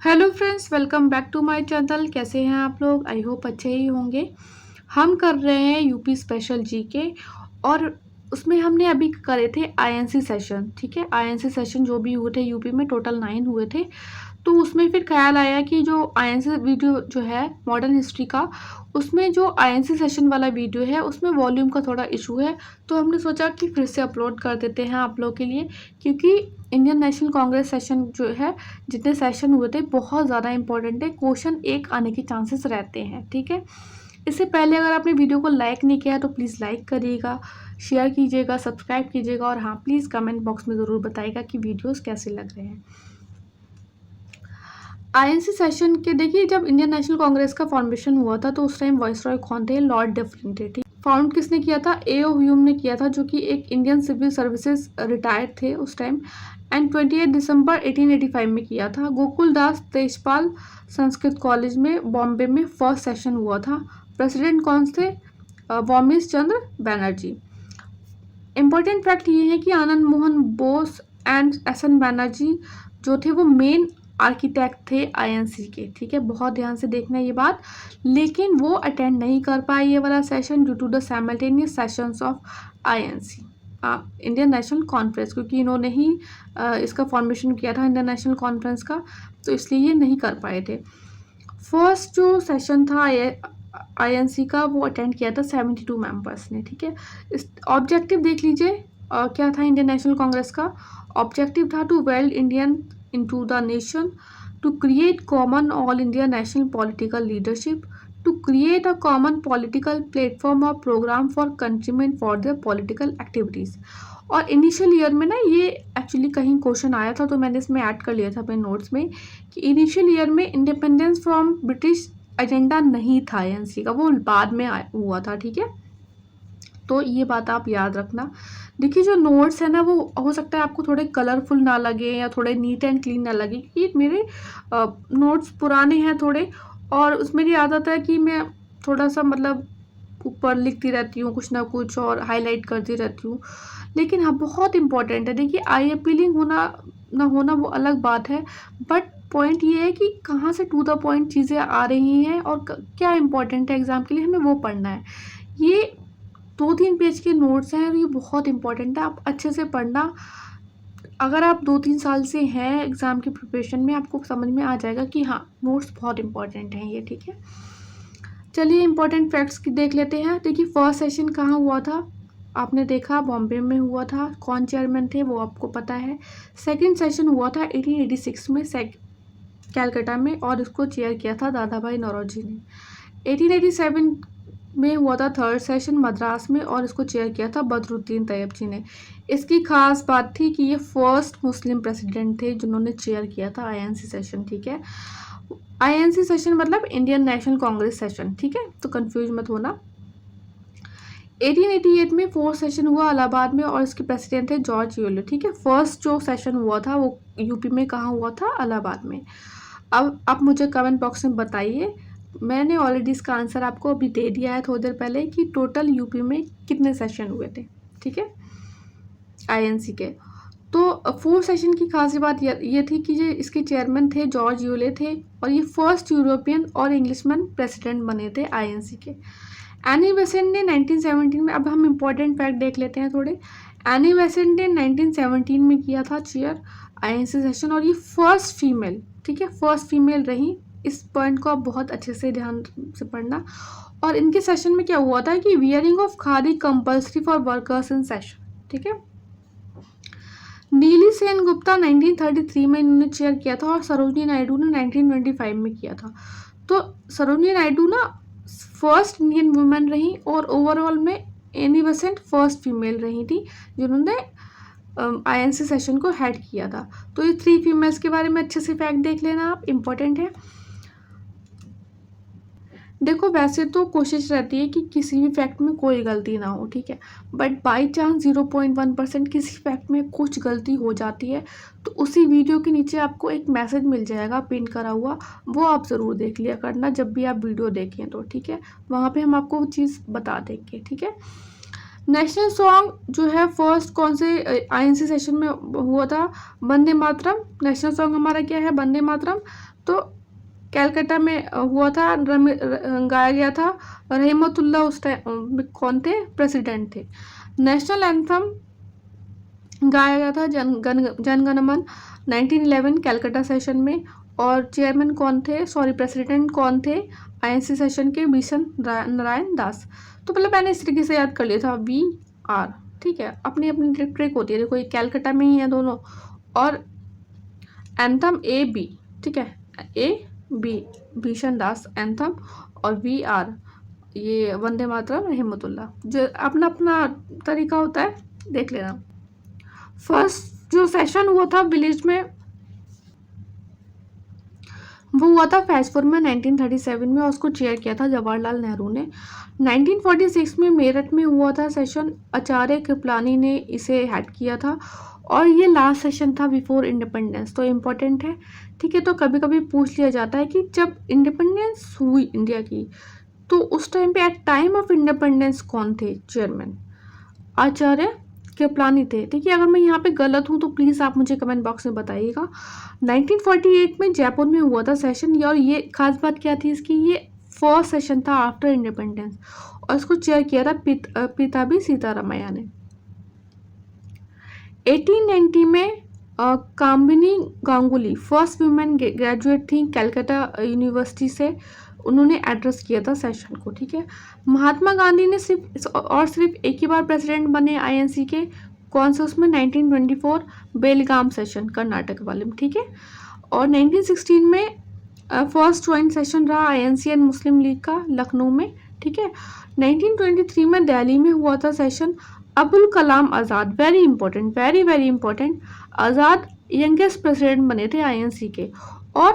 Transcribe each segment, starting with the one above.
Hello friends, welcome back to my channel. कैसे हैं आप लोग? आई होप अच्छे ही होंगे। हम कर रहे हैं यूपी स्पेशल जीके और उसमें हमने अभी करे थे आईएनसी सेशन। ठीक है, आईएनसी सेशन जो भी हुए थे यूपी में टोटल 9 हुए थे। तो उसमें फिर ख्याल आया कि जो आईएनसी वीडियो जो है मॉडर्न हिस्ट्री का, उसमें जो आईएनसी सेशन वाला वीडियो है उसमें वॉल्यूम का थोड़ा इशू है। तो हमने सोचा कि फिर से अपलोड कर देते हैं आप लोग के लिए, क्योंकि इंडियन नेशनल कांग्रेस सेशन जो है, जितने सेशन हुए थे बहुत ज़्यादा इंपॉर्टेंट है। क्वेश्चन एक आने के चांसेस रहते हैं। ठीक है, इससे पहले अगर आपने वीडियो को लाइक नहीं किया तो प्लीज़ लाइक करिएगा, शेयर कीजिएगा, सब्सक्राइब कीजिएगा और हाँ, प्लीज़ कमेंट बॉक्स में ज़रूर बताइएगा कि वीडियोस कैसे लग रहे हैं। आईएनसी सेशन के देखिए, जब इंडियन नेशनल कांग्रेस का फॉर्मेशन हुआ था तो उस टाइम वाइसरॉय कौन थे? लॉर्ड डफरिन थे। ठीक, फाउंड किसने किया था? ए.ओ. ह्यूम ने किया था, जो कि एक इंडियन सिविल सर्विसेज रिटायर्ड थे उस टाइम, एंड 28 दिसंबर 1885 में किया था। गोकुल दास तेजपाल संस्कृत कॉलेज में बॉम्बे में फर्स्ट सेशन हुआ था। प्रेसिडेंट कौन थे? वोमिस चंद्र बनर्जी। इम्पोर्टेंट फैक्ट ये है कि आनंद मोहन बोस एंड एस.एन. बनर्जी जो थे वो मेन आर्किटेक्ट थे आईएनसी के। ठीक है, बहुत ध्यान से देखना ये बात। लेकिन वो अटेंड नहीं कर पाए ये वाला session due to the simultaneous sessions of INC, Indian National Conference, क्योंकि इन्होंने ही इसका फॉर्मेशन किया था इंडियन नेशनल कॉन्फ्रेंस का, तो इसलिए ये नहीं कर पाए थे। फर्स्ट जो सेशन था आईएनसी का वो अटेंड किया था 72 मेंबर्स ने। ठीक है, इस ऑब्जेक्टिव देख लीजिए क्या था इंडियन नेशनल कांग्रेस का। ऑब्जेक्टिव था to weld Indian into the nation, to create common all India national political leadership, to create a common political platform और programme for countrymen for their political activities. और initial year में ना ये actually कहीं question आया था तो मैंने इसमें ऐड कर लिया था अपने नोट्स में कि इनिशियल ईयर में इंडिपेंडेंस फ्रॉम ब्रिटिश एजेंडा नहीं था आईएनसी का, वो बाद में हुआ था। ठीक है, तो ये बात आप याद रखना। देखिए, जो नोट्स है ना वो हो सकता है आपको थोड़े कलरफुल ना लगे या थोड़े नीट एंड क्लीन ना लगे, क्योंकि मेरे नोट्स पुराने हैं थोड़े, और उसमें मेरी आदत है कि मैं थोड़ा सा मतलब ऊपर लिखती रहती हूँ कुछ ना कुछ और हाईलाइट करती रहती हूँ। लेकिन हाँ, बहुत इंपॉर्टेंट है। देखिए, आई अपीलिंग होना ना होना वो अलग बात है, बट पॉइंट ये है कि कहाँ से टू द पॉइंट चीज़ें आ रही हैं और क्या इंपॉर्टेंट है एग्ज़ाम के लिए, हमें वो पढ़ना है। ये 2-3 पेज के नोट्स हैं और ये बहुत इंपॉर्टेंट है, आप अच्छे से पढ़ना। अगर आप 2-3 साल से हैं एग्ज़ाम की प्रिपरेशन में, आपको समझ में आ जाएगा कि हाँ, नोट्स बहुत इंपॉर्टेंट हैं ये। ठीक है, चलिए इंपॉर्टेंट फैक्ट्स की देख लेते हैं। देखिए, फर्स्ट सेशन कहाँ हुआ था? आपने देखा बॉम्बे में हुआ था। कौन चेयरमैन थे वो आपको पता है। सेकंड सेशन हुआ था 1886 में कैलकाटा में, और इसको चेयर किया था दादा भाई नौरोजी ने। 1887 में हुआ था थर्ड सेशन मद्रास में, और इसको चेयर किया था बदरुद्दीन तैयब जी ने। इसकी खास बात थी कि ये फर्स्ट मुस्लिम प्रेसिडेंट थे जिन्होंने चेयर किया था आईएनसी सेशन। ठीक है, आईएनसी सेशन मतलब इंडियन नेशनल कांग्रेस सेशन। ठीक है, तो कंफ्यूज मत होना। 1888 में फोर्थ सेशन हुआ इलाहाबाद में, और इसके प्रेसिडेंट थे जॉर्ज यूलो। ठीक है, फर्स्ट जो सेशन हुआ था वो यूपी में कहाँ हुआ था? इलाहाबाद में। अब आप मुझे कमेंट बॉक्स में बताइए, मैंने ऑलरेडी इसका आंसर आपको अभी दे दिया है थोड़ी देर पहले, कि टोटल यूपी में कितने सेशन हुए थे। ठीक है, आईएनसी के। तो फोर्थ सेशन की खासी बात ये थी कि ये इसके चेयरमैन थे जॉर्ज यूले थे, और ये फर्स्ट यूरोपियन और इंग्लिशमैन प्रेसिडेंट बने थे आईएनसी के। एनी बेसेंट ने 1917 में, अब हम इम्पोर्टेंट फैक्ट देख लेते हैं थोड़े। एनी बेसेंट ने 1917 में किया था चेयर आईएनसी सेशन, और ये फर्स्ट फीमेल, ठीक है, फर्स्ट फीमेल रही। इस पॉइंट को आप बहुत अच्छे से ध्यान से पढ़ना। और इनके सेशन में क्या हुआ था कि wearing of khadi compulsory for workers in session. ठीक है, नीली सेन गुप्ता 1933 में इन्होंने चेयर किया था, और सरोजनी नायडू ने 1925 में किया था। तो सरोजनी नायडू ना फर्स्ट इंडियन वुमेन रही, और ओवरऑल में एनी बेसेंट फर्स्ट फीमेल रही थी जिन्होंने आईएनसी सेशन को हेड किया था। तो ये 3 फीमेल्स के बारे में अच्छे से फैक्ट देख लेना आप, इम्पोर्टेंट है। देखो, वैसे तो कोशिश रहती है कि किसी भी फैक्ट में कोई गलती ना हो। ठीक है, बट बाई चांस 0.1% किसी फैक्ट में कुछ गलती हो जाती है, तो उसी वीडियो के नीचे आपको एक मैसेज मिल जाएगा पिन करा हुआ, वो आप ज़रूर देख लिया करना जब भी आप वीडियो देखें तो। ठीक है, वहाँ पे हम आपको वो चीज़ बता देंगे। ठीक है, नेशनल सॉन्ग जो है फर्स्ट कौन से आईएनसी सेशन में हुआ था? वंदे मातरम। नेशनल सॉन्ग हमारा क्या है? वंदे मातरम। तो कैलकाटा में हुआ था, गाया गया था। रहमतुल्लाह उस टाइम कौन थे? प्रेसिडेंट थे। नेशनल एंथम गाया गया था जन गण मन 1911 कैलकाटा सेशन में। और चेयरमैन कौन थे, सॉरी प्रेसिडेंट कौन थे आईएनसी सेशन के? बीसन नारायण दास। तो मतलब मैंने इस तरीके से याद कर लिया था VR। ठीक है, अपनी अपनी ट्रिक होती है। देखो ये कैलकाटा में ही है दोनों। और एंथम AB, ठीक है, AB भीषण दास एंथम, और VR ये वंदे मातरम रहमतुल्लाह। जो अपना अपना तरीका होता है, देख लेना। फर्स्ट जो सेशन हुआ था विलेज में, वो हुआ था फैजपुर में 1937 में, और उसको चेयर किया था जवाहरलाल नेहरू ने। 1946 में मेरठ में हुआ था सेशन, आचार्य कृपलानी ने इसे हेड किया था, और ये लास्ट सेशन था बिफोर इंडिपेंडेंस। तो इम्पोर्टेंट है, ठीक है। तो कभी कभी पूछ लिया जाता है कि जब इंडिपेंडेंस हुई इंडिया की, तो उस टाइम पे एट टाइम ऑफ इंडिपेंडेंस कौन थे चेयरमैन? आचार्य कृपलानी थे। ठीक है, अगर मैं यहाँ पे गलत हूँ तो प्लीज़ आप मुझे कमेंट बॉक्स में बताइएगा। 1948 में जयपुर में हुआ था सेशन, और ये खास बात क्या थी इसकी? ये फर्स्ट सेशन था आफ्टर इंडिपेंडेंस, और इसको चेयर किया था पीताबी सीतारामैया ने। 1890 में कामिनी गांगुली फर्स्ट वुमेन ग्रेजुएट थी कैलकाटा यूनिवर्सिटी से, उन्होंने एड्रेस किया था सेशन को। ठीक है, महात्मा गांधी ने सिर्फ एक ही बार प्रेसिडेंट बने आईएनसी के, कौन सा? उसमें 1924 बेलगाम सेशन कर्नाटक वाले में। ठीक है, और 1916 में फर्स्ट ज्वाइंट सेशन रहा आईएनसी एंड मुस्लिम लीग का लखनऊ में। ठीक है, 1923 में दिल्ली में हुआ था session. Abul Kalam Azad, very important, very very important, Azad youngest president बने थे आईएनसी के। और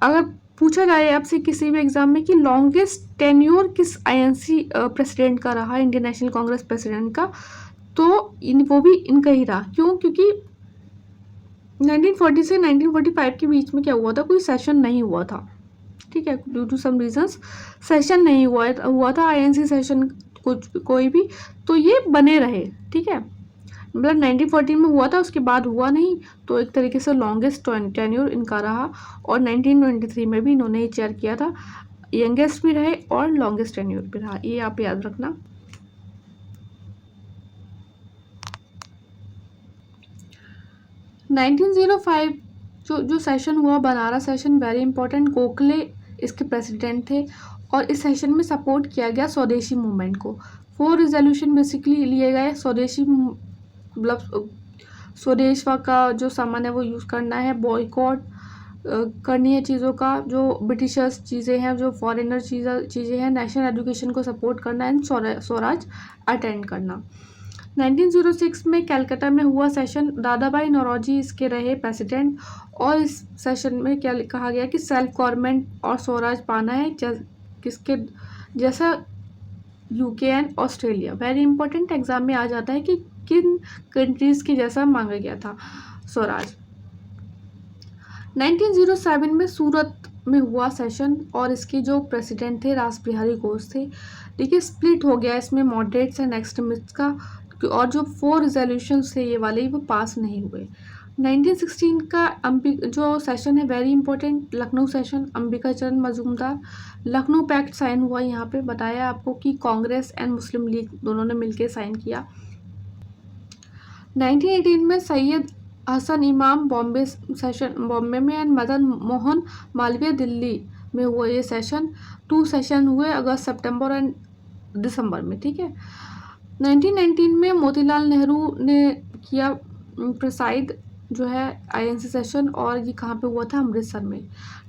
अगर पूछा जाए आपसे किसी भी एग्जाम में कि लॉन्गेस्ट टेन्योर किस आईएनसी प्रेसिडेंट का रहा, इंडियन नेशनल कांग्रेस प्रेसिडेंट का, तो वो भी इनका ही रहा। क्यों? क्योंकि 1940 से 1945 के बीच में क्या हुआ था? कोई सेशन नहीं हुआ था। ठीक है, due to some reasons session नहीं हुआ था आईएनसी सेशन कुछ कोई भी, तो ये बने रहे। ठीक है, मतलब 1914 में हुआ था, उसके बाद हुआ नहीं, तो एक तरीके से लॉन्गेस्ट टेन्योर इनका रहा। और 1923 में भी इन्होंने ही चेयर किया था, यंगेस्ट भी रहे और लॉन्गेस्ट टेन्योर भी रहा, ये आप याद रखना। नाइनटीन 1905 जो सेशन हुआ Banaras session, very important, Gokhale इसके प्रेसिडेंट थे, और इस सेशन में सपोर्ट किया गया स्वदेशी मूवमेंट को। 4 रिजोल्यूशन बेसिकली लिए गए, स्वदेशी मतलब स्वदेश का जो सामान है वो यूज़ करना है, बॉयकॉट करनी है चीज़ों का, जो ब्रिटिशर्स चीज़ें हैं, जो फॉरेनर चीज़ें हैं, नेशनल एजुकेशन को सपोर्ट करना एंड स्वराज अटेंड करना। 1906 में कलकत्ता में हुआ सेशन, दादा भाई नौरोजी इसके रहे प्रेसिडेंट, और इस सेशन में क्या कहा गया कि सेल्फ गवर्नमेंट और स्वराज पाना है किसके जैसा UK and Australia. Very important, exam में आ जाता है कि किन कंट्रीज के जैसा मांगा गया था स्वराज। 1907 में सूरत में हुआ सेशन, और इसके जो प्रेसिडेंट थे रास बिहारी घोष थे। देखिए स्प्लिट हो गया इसमें मॉडरेट्स एंड एक्सट्रीमिस्ट्स का, और जो 4 रिजोल्यूशन थे ये वाले वो पास नहीं हुए। 1916 का जो सेशन है very important, Lucknow session, Ambika चरण मजूमदार, लखनऊ पैक्ट साइन हुआ। यहाँ पे बताया आपको कि कांग्रेस एंड मुस्लिम लीग दोनों ने मिलकर साइन किया। 1918 में सैयद हसन इमाम बॉम्बे सेशन बॉम्बे में, एंड मदन मोहन मालवीय दिल्ली में हुआ ये सेशन। 2 सेशन हुए अगस्त सितंबर एंड दिसंबर में। ठीक है, 1919 में मोतीलाल नेहरू ने किया प्रेसाइड जो है आईएनसी सेशन, और ये कहाँ पे हुआ था? अमृतसर में।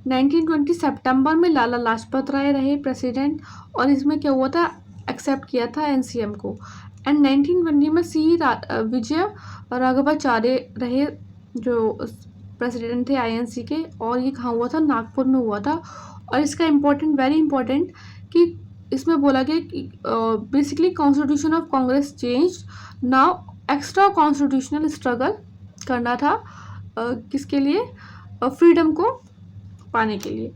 1920 सितंबर में लाला लाजपत राय रहे प्रेसिडेंट, और इसमें क्या हुआ था? एक्सेप्ट किया था एनसीएम को। एंड 1920 में सी विजय राघवाचार्य रहे जो प्रेसिडेंट थे आईएनसी के, और ये कहाँ हुआ था? नागपुर में हुआ था। और इसका इम्पोर्टेंट, वेरी इंपॉर्टेंट, कि इसमें बोला गया कि basically constitution of Congress change now, extra constitutional struggle करना था किसके लिए? फ्रीडम को पाने के लिए,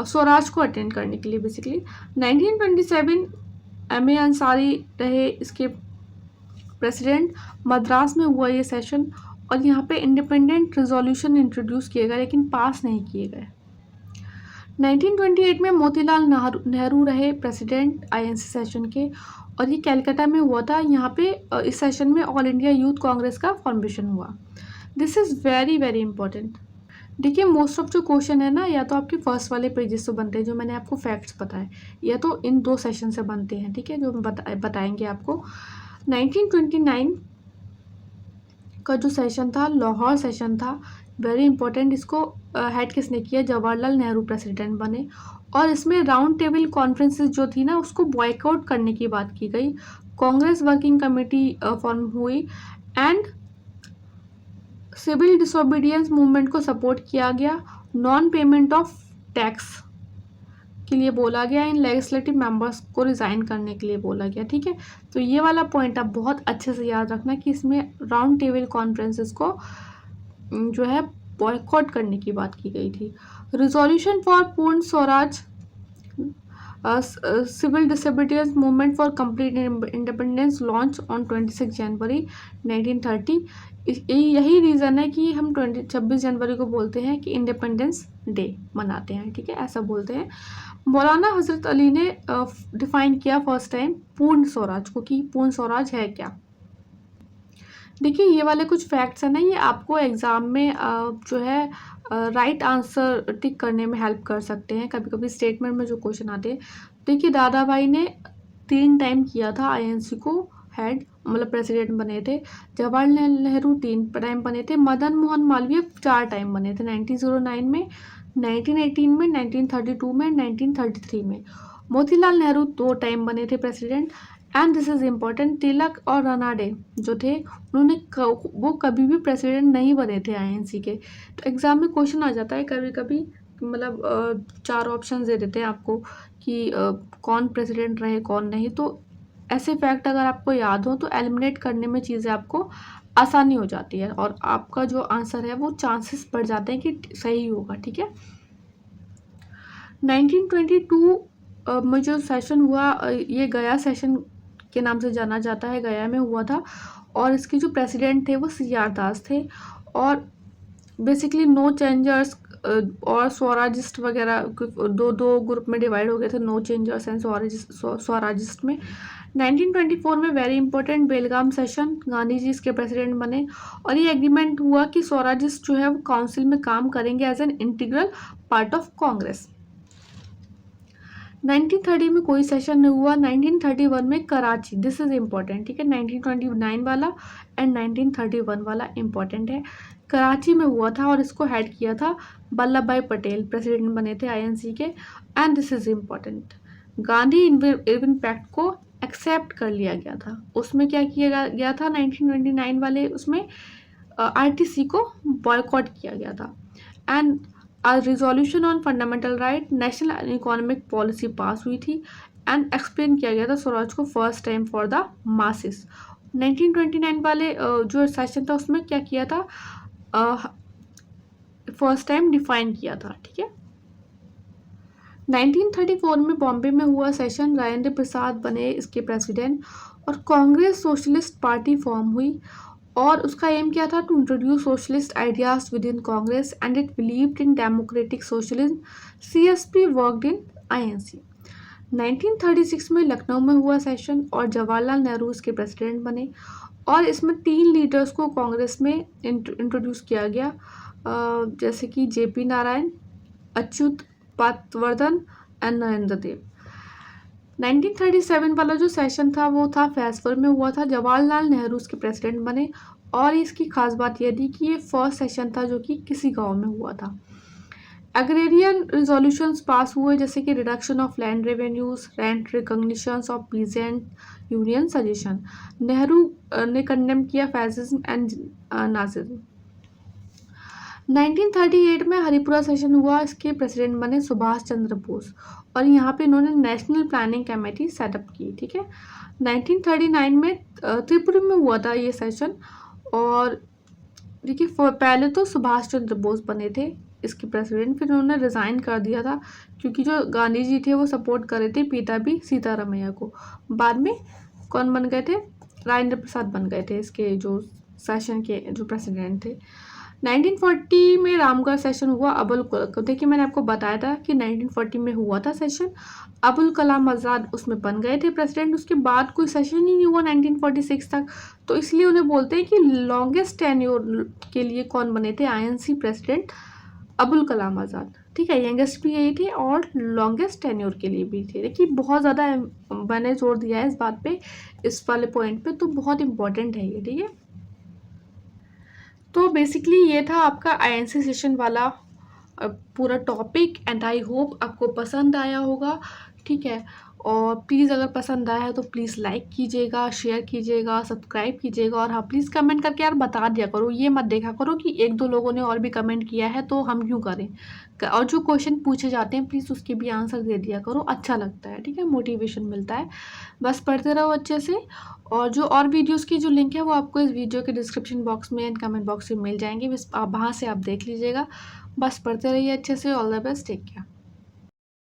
स्वराज को अटेंड करने के लिए बेसिकली। 1927 एम ए अंसारी रहे इसके प्रेसिडेंट। मद्रास में हुआ ये सेशन और यहाँ पे इंडिपेंडेंट रेजोल्यूशन इंट्रोड्यूस किए गए लेकिन पास नहीं किए गए। 1928 में मोतीलाल नेहरू रहे प्रेसिडेंट आईएनसी सेशन के और ये कैलकाटा में हुआ था। यहाँ पे इस सेशन में ऑल इंडिया यूथ कांग्रेस का फॉर्मेशन हुआ। This is very very important. देखिए मोस्ट ऑफ जो क्वेश्चन है ना, या तो आपके फर्स्ट वाले पेजेस से बनते हैं जो मैंने आपको फैक्ट्स बताए, या तो इन 2 सेशन से बनते हैं, ठीक है, जो हम बताएंगे आपको। 1929 का जो सेशन था, लाहौर सेशन था, वेरी इंपॉर्टेंट। इसको हेड किसने किया? जवाहरलाल नेहरू प्रेसिडेंट बने और इसमें राउंड टेबल कॉन्फ्रेंसेस जो थी ना, उसको बॉयकआउट करने की बात की गई। कांग्रेस वर्किंग कमेटी फॉर्म हुई एंड सिविल डिसोबीडियंस मूवमेंट को सपोर्ट किया गया। नॉन पेमेंट ऑफ टैक्स के लिए बोला गया। इन लेजिस्लेटिव मेंबर्स को रिज़ाइन करने के लिए बोला गया, ठीक है। तो ये वाला पॉइंट आप बहुत अच्छे से याद रखना कि इसमें राउंड टेबल कॉन्फ्रेंसेस को जो है बॉयकॉट करने की बात की गई थी। Resolution for Purna Swaraj, civil disobedience movement for complete independence launch on 26 January 1930। यही रीज़न है कि हम 26 जनवरी को बोलते हैं कि इंडिपेंडेंस डे मनाते हैं, ठीक है, ऐसा बोलते हैं। मौलाना हजरत अली ने डिफाइन किया फर्स्ट टाइम पूर्ण स्वराज को कि पूर्ण स्वराज है क्या। देखिए ये वाले कुछ फैक्ट्स हैं ना, ये आपको एग्ज़ाम में जो है राइट आंसर टिक करने में हेल्प कर सकते हैं। कभी कभी स्टेटमेंट में जो क्वेश्चन आते हैं, देखिए दादा भाई ने 3 टाइम किया था आईएनसी को हेड, मतलब प्रेसिडेंट बने थे। जवाहरलाल नेहरू 3 टाइम बने थे। मदन मोहन मालवीय 4 टाइम बने थे, 1909 में, 1918 में, 1932 में, 1933 में। मोतीलाल नेहरू 2 टाइम बने थे president. And this is important, Tilak और रनाडे जो थे उन्होंने वो कभी भी प्रेसिडेंट नहीं बने थे आईएनसी के। तो एग्ज़ाम में क्वेश्चन आ जाता है कभी कभी, मतलब 4 ऑप्शन दे देते हैं आपको कि कौन प्रेसिडेंट रहे कौन नहीं। तो ऐसे फैक्ट अगर आपको याद हो तो एलिमिनेट करने में चीज़ें आपको आसानी हो जाती है और आपका जो आंसर है वो चांसेस बढ़ जाते हैं कि सही होगा, ठीक है। 1922 में जो सेशन हुआ, ये गया सेशन के नाम से जाना जाता है, गया में हुआ था और इसके जो प्रेसिडेंट थे वो CR दास थे। और बेसिकली नो चेंजर्स और स्वराजिस्ट वगैरह दो ग्रुप में डिवाइड हो गए थे, नो चेंजर्स एंड स्वराजिस्ट में। 1924 में वेरी इंपॉर्टेंट बेलगाम सेशन, गांधी जी इसके प्रेसिडेंट बने और ये एग्रीमेंट हुआ कि स्वराजिस्ट जो है वो काउंसिल में काम करेंगे as an integral part of Congress. 1930 में कोई सेशन नहीं हुआ। 1931 में कराची, दिस इज इम्पॉर्टेंट, ठीक है, 1929 वाला एंड 1931 वाला इम्पॉर्टेंट है। कराची में हुआ था और इसको हेड किया था वल्लभ भाई पटेल, प्रेसिडेंट बने थे आईएनसी के। And this is important, Gandhi Irwin pact को एक्सेप्ट कर लिया गया था। उसमें क्या किया गया था 1929 वाले, उसमें आरटीसी को बॉयकॉट किया गया था। And resolution on fundamental right, national economic policy pass हुई थी एंड एक्सप्लेन किया गया था स्वराज को first time for the masses. 1929 वाले जो सेशन था उसमें क्या किया था, फर्स्ट टाइम डिफाइन किया था, ठीक है। 1934 में बॉम्बे में हुआ सेशन, राजेंद्र प्रसाद बने इसके प्रेसिडेंट और कांग्रेस सोशलिस्ट पार्टी फॉर्म हुई और उसका एम क्या था, to introduce socialist ideas within Congress and it believed in democratic socialism. CSP worked in INC. 1936 में लखनऊ में हुआ सेशन और जवाहरलाल नेहरू इसके प्रेसिडेंट बने और इसमें 3 लीडर्स को कांग्रेस में इंट्रोड्यूस किया गया, जैसे कि JP नारायण, अच्युत पाटवर्धन एंड नरेंद्र देव। 1937 वाला जो सेशन था वो था फैसपुर में हुआ था। जवाहरलाल नेहरू उसके प्रेसिडेंट बने और इसकी खास बात यह थी कि ये फर्स्ट सेशन था जो कि किसी गांव में हुआ था। एग्रेरियन रिजोल्यूशंस पास हुए, जैसे कि reduction of land revenues, rent recognitions of peasant union suggestion. Nehru ने कंडेम किया फैसिज्म एंड नाजिज्म। 1938 में हरिपुरा सेशन हुआ, इसके प्रेसिडेंट बने सुभाष चंद्र बोस और यहाँ पे इन्होंने नेशनल प्लानिंग कमेटी सेटअप की, ठीक है। 1939 में त्रिपुरा में हुआ था ये सेशन और देखिए पहले तो सुभाष चंद्र बोस बने थे इसके प्रेसिडेंट, फिर उन्होंने रिज़ाइन कर दिया था क्योंकि जो गांधी जी थे वो सपोर्ट कर रहे थे पीताबी सीतारमैया को। बाद में कौन बन गए थे, राजेंद्र प्रसाद बन गए थे इसके जो सेशन के जो प्रेसिडेंट थे। 1940 में रामगढ़ सेशन हुआ। देखिए मैंने आपको बताया था कि 1940 में हुआ था सेशन। अबुल कलाम आज़ाद उसमें बन गए थे प्रेसिडेंट। उसके बाद कोई सेशन ही नहीं हुआ 1946 तक, तो इसलिए उन्हें बोलते हैं कि लॉन्गेस्ट टेन्योर के लिए कौन बने थे आईएनसी प्रेसिडेंट, अबुल कलाम आज़ाद। ठीक है, यंगेस्ट भी यही थे और लॉन्गेस्ट टेन्योर के लिए भी थे। देखिए बहुत ज़्यादा मैंने जोर दिया है इस बात पे, इस वाले पॉइंट पे, तो बहुत इंपॉर्टेंट है ये। ठीक है, तो बेसिकली ये था आपका आईएनसी सेशन वाला पूरा टॉपिक, एंड आई होप आपको पसंद आया होगा। ठीक है, और प्लीज़ अगर पसंद आया है तो प्लीज़ लाइक कीजिएगा, शेयर कीजिएगा, सब्सक्राइब कीजिएगा, और हाँ प्लीज़ कमेंट करके यार बता दिया करो। ये मत देखा करो कि एक दो लोगों ने और भी कमेंट किया है तो हम क्यों करें। और जो क्वेश्चन पूछे जाते हैं प्लीज़ उसके भी आंसर दे दिया करो, अच्छा लगता है। ठीक है, मोटिवेशन मिलता है। बस पढ़ते रहो अच्छे से, और जो और वीडियोस की जो लिंक है वो आपको इस वीडियो के डिस्क्रिप्शन बॉक्स में एंड कमेंट बॉक्स में मिल जाएंगे, बस आप वहाँ से आप देख लीजिएगा। बस पढ़ते रहिए अच्छे से। All the best, take care.